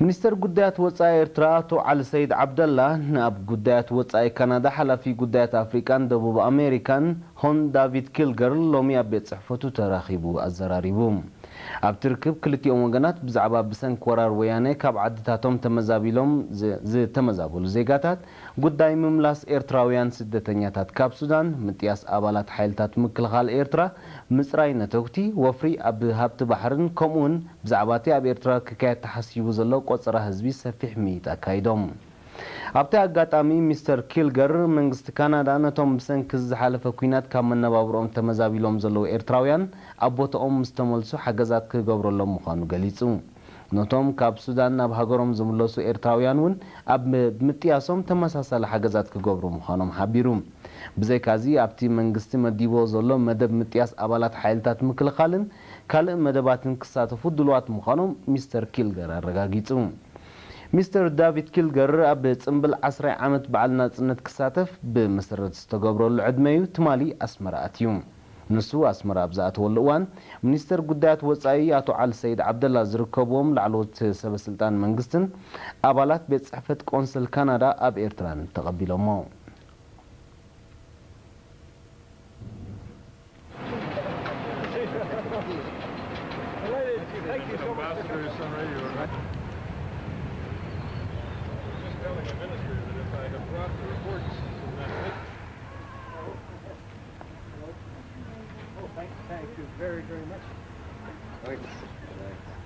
ሚኒስትር ጉዳያት ወጻኢ ኤርትራ አቶ ዓሊ ሰይድ ዓብደላ ናብ ጉዳያት ወጻኢ ካናዳ ሓላፊ ጉዳያት አፍሪካን ደቡብ አሜሪካን ሆን ዳቪድ ኪልገር ሎሚ ኣብ ቤት ጽሕፈቱ ተራኺቡ ኣዘራሪቡ ኣብ ትርክብ ክልቲኦም ወገናት ብዛዕባ ብሰንኪ ወራር ወያነ ካብ ዓድታቶም ተመዛቢሎም ዝተመዛበሉ ዜጋታት ጉዳይ ምምላስ ኤርትራውያን ስደተኛታት ካብ ሱዳን ምጥያስ ኣባላት ሓይልታት ምክልኻል ኤርትራ ምጽራይ ነተውቲ ወፍሪ ኣብ ሃብቲ ባሕርን ከምኡን ብዛዕባ እቲ ኣብ ኤርትራ ክካየድ ተሓሲቡ ዘሎ ቆጽራ ህዝቢ ሰፊሕ ሚኢት ኣካይዶም ኣብቲ ኣጋጣሚ ሚስተር ኪልገር መንግስቲ ካናዳ ነቶም ብሰንኪ ዝሓለፈ ኩናት ካብ መነባብሮኦም ተመዛቢሎም ዘለዉ ኤርትራውያን ኣብ ቦታኦም ምስተመልሱ ሓገዛት ክገብረሎም ምዃኑ ገሊጹ ነቶም ካብ ሱዳን ናብ ሃገሮም ዝምለሱ ኤርትራውያን እውን ኣብ ምጥያሶም ተመሳሳሊ ሓገዛት ክገብሩ ምዃኖም ሓቢሩ ብዘይካዚ ኣብቲ መንግስቲ መዲቦ ዘሎ መደብ ምጥያስ ኣባላት ሓይልታት ምክልኻልን ካልእ መደባትን ክሳተፉ ድልዋት ምዃኖም ሚስተር ኪልገር ኣረጋጊጹ ሚስተር ዳቪድ ኪልገር ኣብ ጽምብል 10 ዓመት በዓል ናጽነት ክሳተፍ ብመሰረት ዝተገብረሉ ዕድመዩ ትማሊ ኣስመራ ኣትዩ ንሱ ኣስመራ ኣብ ዝኣተወሉ እዋን ሚኒስትር ጉዳያት ወጻኢ አቶ ዓሊ ሰይድ ዓብደላ ዝርከብዎም ላዕለዎት ሰበስልጣን መንግስትን ኣባላት ቤት ጽሕፈት ቆንስል ካናዳ ኣብ ኤርትራን ተቐቢሎሞ Thank you very much. Thanks.